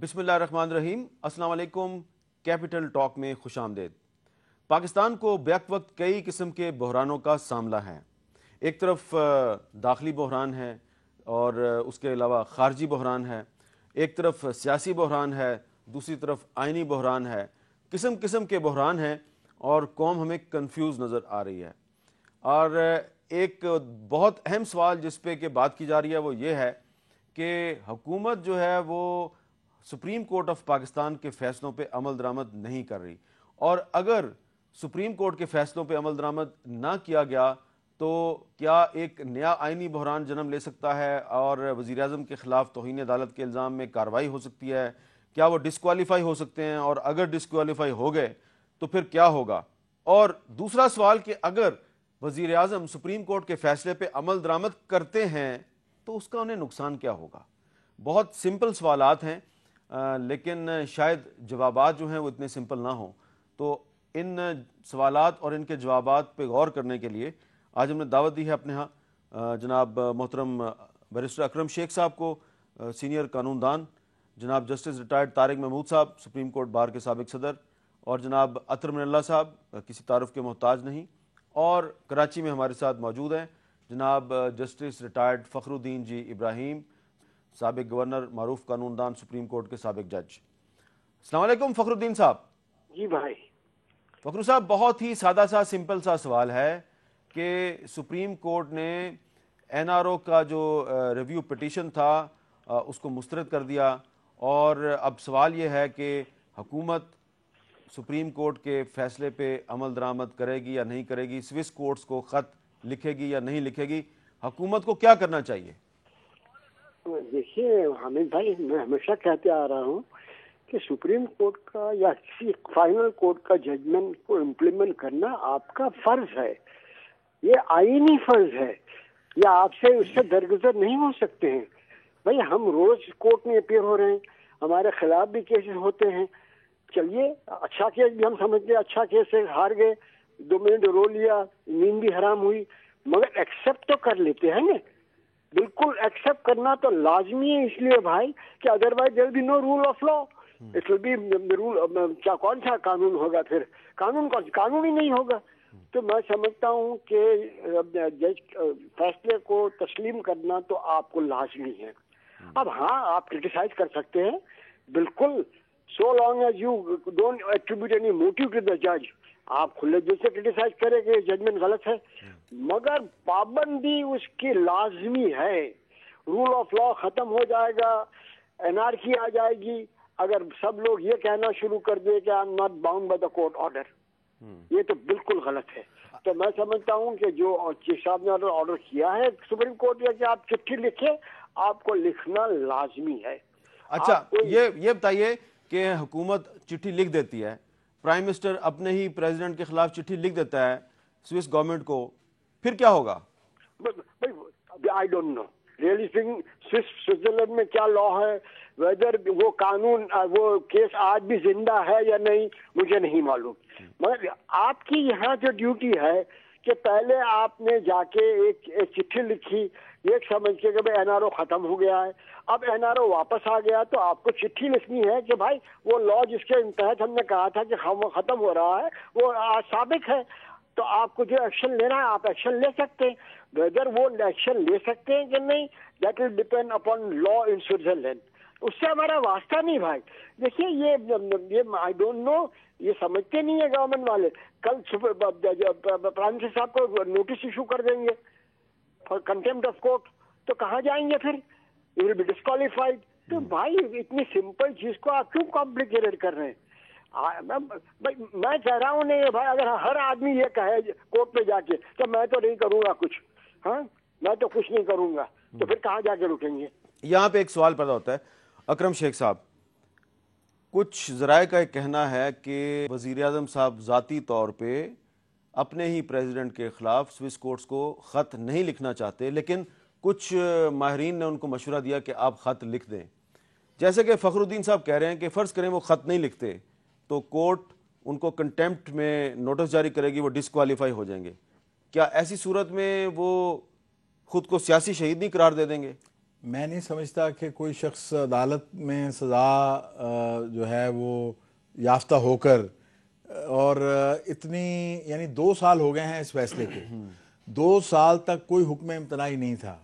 بسم اللہ الرحمن الرحیم۔ السلام علیکم۔ کیپٹل ٹاک میں خوش آمدید۔ پاکستان کو بیک وقت کئی قسم کے بحرانوں کا سامنا ہے۔ ایک طرف داخلی بحران ہے اور اس کے علاوہ خارجی بحران ہے، ایک طرف سیاسی بحران ہے، دوسری طرف آئینی بحران ہے۔ قسم قسم کے بحران ہیں اور قوم ہمیں کنفیوز نظر آ رہی ہے۔ اور ایک بہت اہم سوال جس پہ کہ بات کی جا رہی ہے وہ یہ ہے کہ حکومت جو ہے وہ سپریم کورٹ آف پاکستان کے فیصلوں پہ عمل درآمد نہیں کر رہی، اور اگر سپریم کورٹ کے فیصلوں پہ عمل درآمد نہ کیا گیا تو کیا ایک نیا آئینی بحران جنم لے سکتا ہے اور وزیر اعظم کے خلاف توہین عدالت کے الزام میں کارروائی ہو سکتی ہے؟ کیا وہ ڈسکوالیفائی ہو سکتے ہیں، اور اگر ڈسکوالیفائی ہو گئے تو پھر کیا ہوگا؟ اور دوسرا سوال کہ اگر وزیر اعظم سپریم کورٹ کے فیصلے پہ عمل درآمد کرتے ہیں تو اس کا انہیں نقصان کیا ہوگا؟ بہت سمپل سوالات ہیں، لیکن شاید جوابات جو ہیں وہ اتنے سمپل نہ ہوں۔ تو ان سوالات اور ان کے جوابات پہ غور کرنے کے لیے آج ہم نے دعوت دی ہے اپنے ہاں جناب محترم بیرسٹر اکرم شیخ صاحب کو، سینئر قانون دان، جناب جسٹس ریٹائرڈ طارق محمود صاحب سپریم کورٹ بار کے سابق صدر، اور جناب عطر من اللہ صاحب کسی تعارف کے محتاج نہیں، اور کراچی میں ہمارے ساتھ موجود ہیں جناب جسٹس ریٹائرڈ فخر الدین جی ابراہیم، سابق گورنر، معروف قانون دان، سپریم کورٹ کے سابق جج۔ السلام علیکم فخر الدین صاحب۔ جی بھائی۔ فخر صاحب، بہت ہی سادہ سا سمپل سا سوال ہے کہ سپریم کورٹ نے این آر او کا جو ریویو پٹیشن تھا اس کو مسترد کر دیا، اور اب سوال یہ ہے کہ حکومت سپریم کورٹ کے فیصلے پہ عمل درآمد کرے گی یا نہیں کرے گی؟ سوئس کورٹس کو خط لکھے گی یا نہیں لکھے گی؟ حکومت کو کیا کرنا چاہیے؟ دیکھیے حامد بھائی، میں ہمیشہ کہتے آ رہا ہوں کہ سپریم کورٹ کا یا کسی فائنل کورٹ کا ججمنٹ کو امپلیمنٹ کرنا آپ کا فرض ہے، یہ آئینی فرض ہے، یا آپ سے اس سے درگزر نہیں ہو سکتے ہیں۔ بھائی ہم روز کورٹ میں اپیئر ہو رہے ہیں، ہمارے خلاف بھی کیسز ہوتے ہیں، چلیے اچھا کیس بھی ہم سمجھتے ہیں، اچھا کیس سے ہار گئے، 2 منٹ رو لیا، نیند بھی حرام ہوئی، مگر ایکسپٹ تو کر لیتے ہیں نا۔ بالکل ایکسپٹ کرنا تو لازمی ہے، اس لیے بھائی کہ otherwise there will be no rule of law, it will be rule, کیا کون سا قانون ہوگا پھر؟ قانون ہی نہیں ہوگا۔ تو میں سمجھتا ہوں کہ جج فیصلے کو تسلیم کرنا تو آپ کو لازمی ہے۔ اب ہاں آپ کرٹیسائز کر سکتے ہیں، بالکل، so long as you don't attribute any motive to the جج، آپ کھلے دل سے کرٹیسائز کریں کہ ججمنٹ غلط ہے، مگر پابندی اس کی لازمی ہے۔ رول آف لا ختم ہو جائے گا، انارکی آ جائے گی اگر سب لوگ یہ کہنا شروع کر دے کہ I am not bound by the court order, یہ تو بالکل غلط ہے۔ تو میں سمجھتا ہوں کہ جو چیف صاحب نے آرڈر کیا ہے سپریم کورٹ نے کہ آپ چٹھی لکھیں، آپ کو لکھنا لازمی ہے۔ اچھا یہ بتائیے کہ حکومت چٹھی لکھ دیتی ہے، پرائم منسٹر اپنے ہی پریزیڈنٹ کے خلاف چٹھی لکھ دیتا ہے سوئس گورنمنٹ کو، پھر کیا ہوگا؟ I don't know really thing Switzerland میں کیا لا ہے، ویدر وہ قانون وہ کیس آج بھی زندہ ہے یا نہیں مجھے نہیں معلوم، مگر آپ کی یہاں جو ڈیوٹی ہے کہ پہلے آپ نے جا کے ایک چٹھی لکھی، یہ سمجھ کے کہ بھائی این آر او ختم ہو گیا ہے، اب این آر او واپس آ گیا تو آپ کو چٹھی لکھنی ہے کہ بھائی وہ لا جس کے تحت ہم نے کہا تھا کہ ختم ہو رہا ہے وہ سابق ہے، تو آپ کو جو ایکشن لینا ہے آپ ایکشن لے سکتے ہیں۔ ویدر وہ ایکشن لے سکتے ہیں کہ نہیں، that will depend upon law in Switzerland, اس سے ہمارا واسطہ نہیں بھائی۔ دیکھیے یہ آئی ڈونٹ نو، یہ سمجھتے نہیں ہیں گورنمنٹ والے، کل پرائم منسٹر صاحب کو نوٹس ایشو کر دیں گے فار کنٹیمپٹ آف کورٹ، تو کہاں جائیں گے پھر؟ You will be disqualified. تو بھائی اتنی سمپل چیز کو آپ کیوں کمپلیکیٹڈ کر رہے ہیں؟ میں کہہ رہا ہوں نہیں بھائی، اگر ہر آدمی یہ کہے کورٹ پہ جا کے تو میں تو نہیں کروں گا کچھ، ہاں میں تو کچھ نہیں کروں گا، تو پھر کہاں جا کے رکیں گے؟ یہاں پہ ایک سوال پیدا ہوتا ہے اکرم شیخ صاحب، کچھ ذرائع کا ایک کہنا ہے کہ وزیر اعظم صاحب ذاتی طور پہ اپنے ہی پریزیڈنٹ کے خلاف سوئس کورٹس کو خط نہیں لکھنا چاہتے، لیکن کچھ ماہرین نے ان کو مشورہ دیا کہ آپ خط لکھ دیں۔ جیسے کہ فخر الدین صاحب کہہ رہے ہیں کہ فرض کریں وہ خط نہیں لکھتے تو کورٹ ان کو کنٹیمپٹ میں نوٹس جاری کرے گی، وہ ڈسکوالیفائی ہو جائیں گے، کیا ایسی صورت میں وہ خود کو سیاسی شہید نہیں قرار دے دیں گے؟ میں نہیں سمجھتا کہ کوئی شخص عدالت میں سزا جو ہے وہ یافتہ ہو کر اور اتنی یعنی 2 سال ہو گئے ہیں اس فیصلے کو، 2 سال تک کوئی حکم امتناعی نہیں تھا.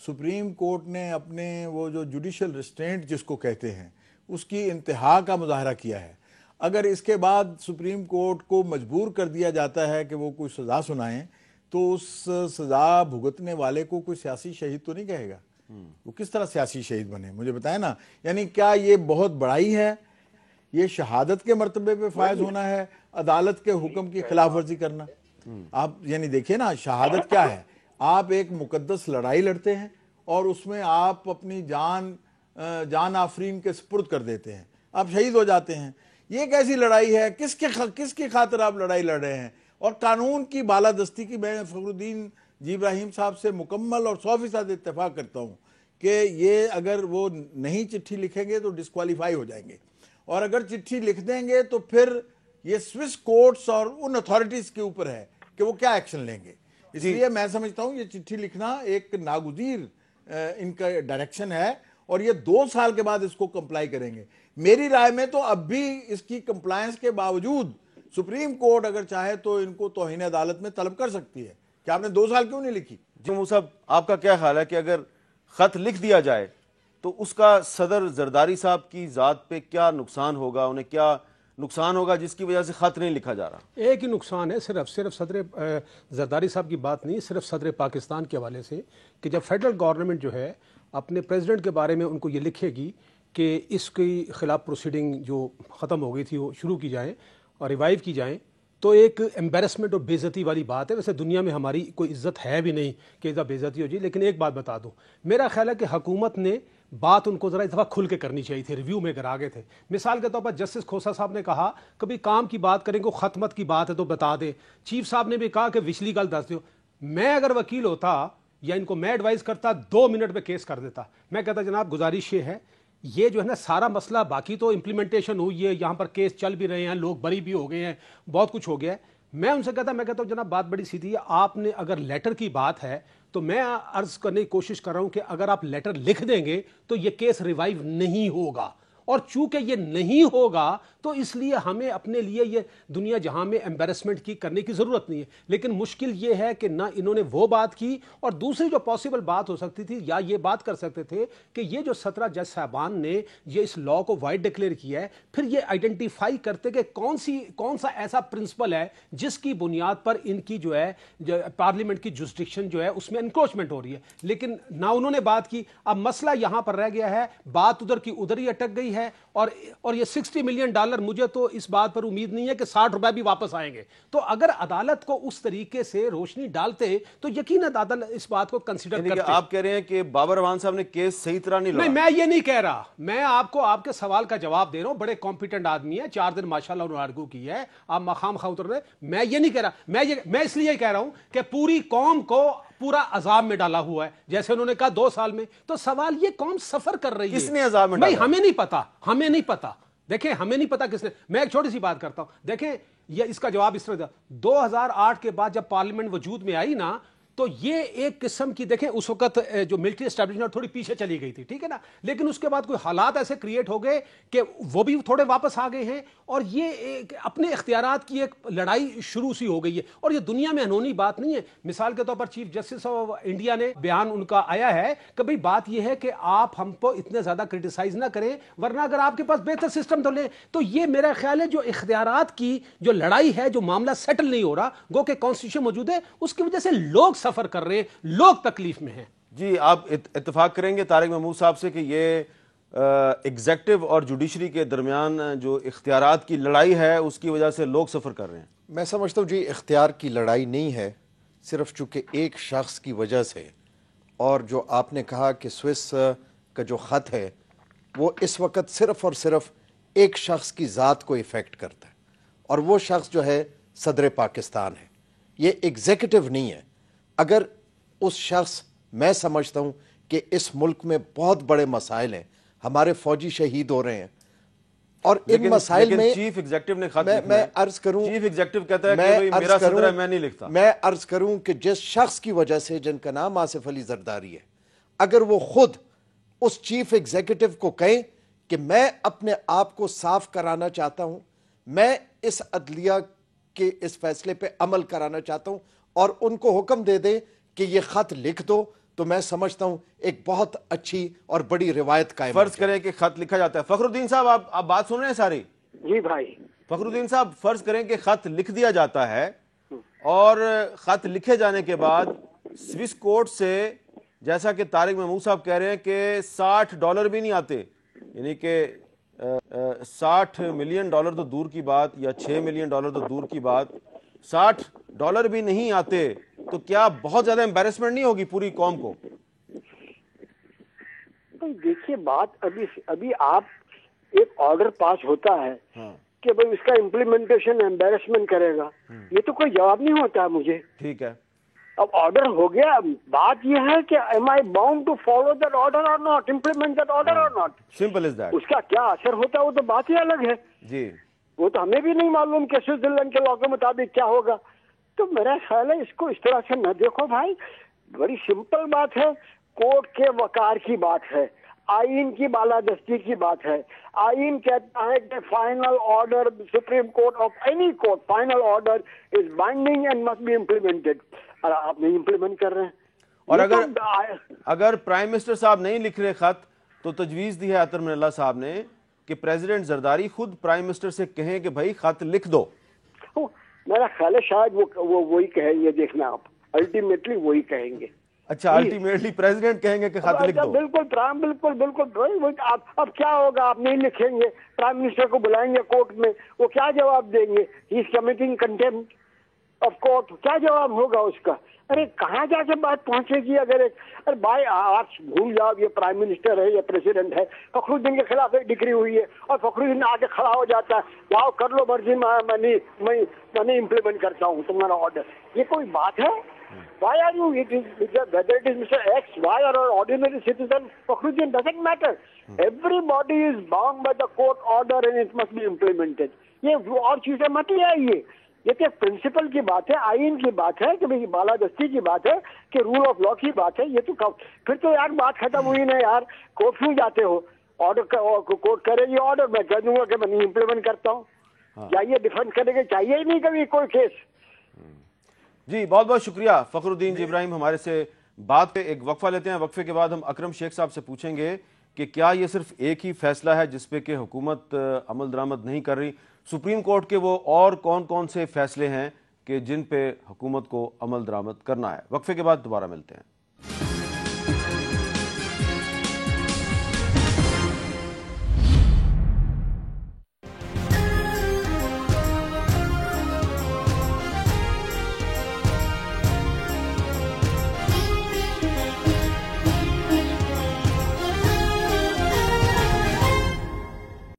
سپریم کورٹ نے اپنے وہ جو جوڈیشل ریسٹرینٹ جس کو کہتے ہیں اس کی انتہا کا مظاہرہ کیا ہے. اگر اس کے بعد سپریم کورٹ کو مجبور کر دیا جاتا ہے کہ وہ کوئی سزا سنائیں تو اس سزا بھگتنے والے کو کوئی سیاسی شہید تو نہیں کہے گا. وہ کس طرح سیاسی شہید بنے مجھے بتائیں نا. یعنی کیا یہ بہت بڑائی ہے؟ یہ شہادت کے مرتبے پہ فائز ہونا ہے، عدالت کے حکم کی خلاف ورزی کرنا؟ آپ یعنی دیکھیں نا، شہادت کیا ہے؟ آپ ایک مقدس لڑائی لڑتے ہیں اور اس میں آپ اپنی جان آفرین کے سپرد کر دیتے ہیں، آپ شہید ہو جاتے ہیں. یہ کیسی لڑائی ہے؟ کس کی خاطر آپ لڑائی لڑ رہے ہیں؟ اور قانون کی بالادستی کی میں فخر الدین جی ابراہیم صاحب سے مکمل اور 100% اتفاق کرتا ہوں کہ یہ اگر وہ نہیں چٹھی لکھیں گے تو ڈسکوالیفائی ہو جائیں گے، اور اگر چٹھی لکھ دیں گے تو پھر یہ سوئس کورٹس اور ان اتھارٹیز کے اوپر ہے کہ وہ کیا ایکشن لیں گے. اس لیے میں سمجھتا ہوں یہ چٹھی لکھنا ایک ناگزیر ان کا ڈائریکشن ہے، اور یہ 2 سال کے بعد اس کو کمپلائی کریں گے. میری رائے میں تو اب بھی اس کی کمپلائنس کے باوجود سپریم کورٹ اگر چاہے تو ان کو توہین عدالت میں طلب کر سکتی ہے کہ آپ نے 2 سال کیوں نہیں لکھی. جی محمود صاحب، آپ کا کیا خیال ہے کہ اگر خط لکھ دیا جائے تو اس کا صدر زرداری صاحب کی ذات پہ کیا نقصان ہوگا؟ انہیں کیا نقصان ہوگا جس کی وجہ سے خط نہیں لکھا جا رہا؟ ایک ہی نقصان ہے، صرف صدر زرداری صاحب کی بات نہیں، صرف صدر پاکستان کے حوالے سے، کہ جب فیڈرل گورنمنٹ جو ہے اپنے پریزیڈنٹ کے بارے میں ان کو یہ لکھے گی کہ اس کی خلاف پروسیڈنگ جو ختم ہو گئی تھی وہ شروع کی جائیں اور ریوائیو کی جائیں، تو ایک ایمبیرسمنٹ اور بے عزتی والی بات ہے. ویسے دنیا میں ہماری کوئی عزت ہے بھی نہیں کہ ادھر بے عزتی ہو جائے. لیکن ایک بات بتا دوں، میرا خیال ہے کہ حکومت نے بات ان کو ذرا اس دفعہ کھل کے کرنی چاہیے تھی، ریویو میں اگر آگے تھے. مثال کے طور پر جسٹس کھوسا صاحب نے کہا کبھی کام کی بات کریں گے، ختمت کی بات ہے تو بتا دیں. چیف صاحب نے بھی کہا کہ وچلی گل دس دیو. میں اگر وکیل ہوتا یا ان کو میں ایڈوائز کرتا 2 منٹ میں کیس کر دیتا. میں کہتا جناب گزارش یہ ہے، یہ جو ہے نا سارا مسئلہ، باقی تو امپلیمنٹیشن ہوئی ہے، یہاں پر کیس چل بھی رہے ہیں، لوگ بری بھی ہو گئے ہیں، بہت کچھ ہو گیا ہے. میں ان سے کہتا ہوں جناب بات بڑی سیدھی ہے، آپ نے اگر لیٹر کی بات ہے تو میں عرض کرنے کی کوشش کر رہا ہوں کہ اگر آپ لیٹر لکھ دیں گے تو یہ کیس ریوائیو نہیں ہوگا. اور چونکہ یہ نہیں ہوگا تو اس لیے ہمیں اپنے لیے یہ دنیا جہاں میں ایمبیرسمنٹ کی کرنے کی ضرورت نہیں ہے. لیکن مشکل یہ ہے کہ نہ انہوں نے وہ بات کی، اور دوسری جو پاسبل بات ہو سکتی تھی یا یہ بات کر سکتے تھے کہ یہ جو 17 جج صاحبان نے یہ اس لا کو وائڈ ڈکلیئر کیا ہے، پھر یہ آئیڈینٹیفائی کرتے کہ کون سا ایسا پرنسپل ہے جس کی بنیاد پر ان کی جو ہے پارلیمنٹ کی جوسڈکشن جو ہے اس میں انکروچمنٹ ہو رہی ہے. لیکن نہ انہوں نے بات کی. اب مسئلہ یہاں پر رہ گیا ہے، بات ادھر کی ادھر ہی اٹک گئی ہے. اور یہ $60 ملین، مجھے تو اس بات پر امید نہیں ہے کہ $60 بھی واپس آئیں گے. تو اگر عدالت کو اس طریقے سے روشنی ڈالتے تو یقیناً عدالت اس بات کو کنسیڈر کرتے. آپ کہہ رہے ہیں کہ بابر اعوان صاحب نے کیس صحیح طرح نہیں لڑا؟ میں یہ نہیں کہہ رہا، میں آپ کو آپ کے سوال کا جواب دے رہا ہوں. بڑے کمپیٹنٹ آدمی ہے، 4 دن ماشاءاللہ انہوں نے آرگو کی ہے، آپ مقام خواہ اتر رہے. میں یہ نہیں کہہ رہا، میں اس لیے کہہ رہا ہوں کہ پوری قوم کو پورا عذاب میں ڈالا ہوا ہے، جیسے انہوں نے کہا 2 سال میں. تو سوال یہ قوم سفر کر رہی ہے، کس نے عذاب میں ڈالا؟ ہمیں نہیں پتا. دیکھیں ہمیں نہیں پتا کس نے. میں ایک چھوٹی سی بات کرتا ہوں، دیکھیں یہ اس کا جواب اس طرح 2008 کے بعد جب پارلیمنٹ وجود میں آئی نا، تو یہ ایک قسم کی، دیکھیں اس وقت جو ملٹری اسٹیبلشمنٹ تھوڑی پیچھے چلی گئی تھی، ٹھیک ہے نا، لیکن اس کے بعد کوئی حالات ایسے کریٹ ہو گئے کہ وہ بھی تھوڑے واپس آ گئے ہیں، اور یہ ایک اپنے اختیارات کی ایک لڑائی شروع سی ہو گئی ہے. اور یہ دنیا میں انہونی بات نہیں ہے. مثال کے طور پر چیف جسٹس آف انڈیا نے بیان ان کا آیا ہے کہ بھئی بات یہ ہے کہ آپ ہم کو اتنے زیادہ کرٹیسائز نہ کریں، ورنہ اگر آپ کے پاس بہتر سسٹم تو لیں. تو یہ میرا خیال ہے جو اختیارات کی جو لڑائی ہے، جو معاملہ سیٹل نہیں ہو رہا، گو کہ کانسٹیٹیوشن موجود ہے، اس کی وجہ سے لوگ سفر کر رہے ہیں، لوگ تکلیف میں ہیں. جی آپ اتفاق کریں گے طارق محمود صاحب سے کہ یہ ایگزیکٹو اور جوڈیشری کے درمیان جو اختیارات کی لڑائی ہے اس کی وجہ سے لوگ سفر کر رہے ہیں؟ میں سمجھتا ہوں جی اختیار کی لڑائی نہیں ہے، صرف چونکہ ایک شخص کی وجہ سے. اور جو آپ نے کہا کہ سوئس کا جو خط ہے وہ اس وقت صرف اور صرف ایک شخص کی ذات کو ایفیکٹ کرتا ہے، اور وہ شخص جو ہے صدر پاکستان ہے. یہ ایگزیکٹو نہیں ہے. اگر اس شخص، میں سمجھتا ہوں کہ اس ملک میں بہت بڑے مسائل ہیں، ہمارے فوجی شہید ہو رہے ہیں، اور ان مسائل میں چیف ایگزیکٹو نے خط میں عرض کروں، چیف ایگزیکٹو کہتا ہے کہ میرا صدر ہے، میں نہیں لکھتا. میں عرض کروں کہ جس شخص کی وجہ سے، جن کا نام آصف علی زرداری ہے، اگر وہ خود اس چیف ایگزیکٹو کو کہیں کہ میں اپنے آپ کو صاف کرانا چاہتا ہوں, میں اس عدلیہ کے اس فیصلے پہ عمل کرانا چاہتا ہوں, اور ان کو حکم دے دیں کہ یہ خط لکھ دو, تو میں سمجھتا ہوں ایک بہت اچھی اور بڑی روایت قائم. فرض کریں کہ خط لکھا جاتا ہے, فخر الدین صاحب آپ بات سن رہے ہیں ساری؟ جی بھائی. فخر الدین صاحب فرض کریں کہ خط لکھ دیا جاتا ہے, اور خط لکھے جانے کے بعد سوئس کورٹ سے جیسا کہ طارق محمود صاحب کہہ رہے ہیں کہ $60 بھی نہیں آتے, یعنی کہ $60 ملین تو دور کی بات, یا $6 ملین تو دور کی بات, $60 بھی نہیں آتے, تو کیا بہت زیادہ امبیرسمنٹ نہیں ہوگی پوری قوم کو؟ دیکھیے بات ابھی آپ ایک آرڈر پاس ہوتا ہے کہ بھئی اس کا امپلیمنٹیشن امبیرسمنٹ کرے گا, یہ تو کوئی جواب نہیں ہوتا ہے مجھے. ٹھیک ہے, اب آرڈر ہو گیا, بات یہ ہے کہ am I bound to follow that order or not, implement that order or not. Simple is that. اس کا کیا اثر ہوتا ہے وہ تو بات ہی الگ ہے. جی, وہ تو ہمیں بھی نہیں معلوم کہ سوئٹزرلینڈ کے لا کے مطابق کیا ہوگا. تو میرا خیال ہے اس کو اس طرح سے نہ دیکھو بھائی, بڑی سمپل بات ہے, کورٹ کے وقار کی بات ہے, آئین کی بالادستی کی بات ہے. آئین کہتا ہے کہ final order supreme court of any court, final order is binding and must be implemented, اور آپ نہیں امپلیمنٹ کر رہے ہیں. اور اگر پرائم منسٹر صاحب نہیں لکھ رہے خط, تو تجویز دی ہے عطر من اللہ صاحب نے کہ پریزیڈنٹ زرداری خود پرائم منسٹر سے کہیں کہ بھائی خط لکھ دو. میرا خیال ہے شاید وہ وہی کہیں گے, دیکھنا آپ, الٹیمیٹلی وہی کہیں گے. اچھا, الٹیمیٹلی پریزیڈنٹ کہیں گے کہ خط لکھ دو. بالکل. اب کیا ہوگا, آپ نہیں لکھیں گے, پرائم منسٹر کو بلائیں گے کورٹ میں, وہ کیا جواب دیں گے؟ He is committing contempt of court. کیا جواب ہوگا اس کا؟ ارے کہاں جا کے بات پہنچے گی؟ اگر ارے بھائی آپ بھول جاؤ یہ پرائم منسٹر ہے, یہ پریزیڈنٹ ہے, فخر الدین کے خلاف ایک ڈگری ہوئی ہے اور فخر الدین آ کے کھڑا ہو جاتا ہے, جاؤ کر لو مرضی, میں نہیں امپلیمنٹ کرتا ہوں تمہارا آرڈر. یہ کوئی بات ہے؟ Why are you, whether it is Mr. X, Y or an ordinary citizen, Fakhruddin doesn't matter. Everybody is bound by the court order and it must be implemented. یہ اور چیزیں مت لے آئیے, یہ تو پرنسپل کی بات ہے, آئین کی بات ہے, کہ بھئی بالادستی کی بات ہے, کہ رول آف لا کی بات ہے. یہ تو پھر تو یار بات ختم ہوئی نا یار, کورٹ کیوں جاتے ہو؟ آرڈر کورٹ کرے گی آرڈر, میں کہہ دوں گا کہ میں نہیں امپلیمنٹ کرتا ہوں. چاہیے ڈیفینس کرنے کے, چاہیے ہی نہیں کبھی کوئی کیس. جی بہت بہت شکریہ فخر الدین جی ابراہیم ہمارے سے بات پہ. ایک وقفہ لیتے ہیں, وقفے کے بعد ہم اکرم شیخ صاحب سے پوچھیں گے کہ کیا یہ صرف ایک ہی فیصلہ ہے جس پہ کہ حکومت عمل درآمد نہیں کر رہی, سپریم کورٹ کے وہ اور کون کون سے فیصلے ہیں کہ جن پہ حکومت کو عمل درآمد کرنا ہے. وقفے کے بعد دوبارہ ملتے ہیں.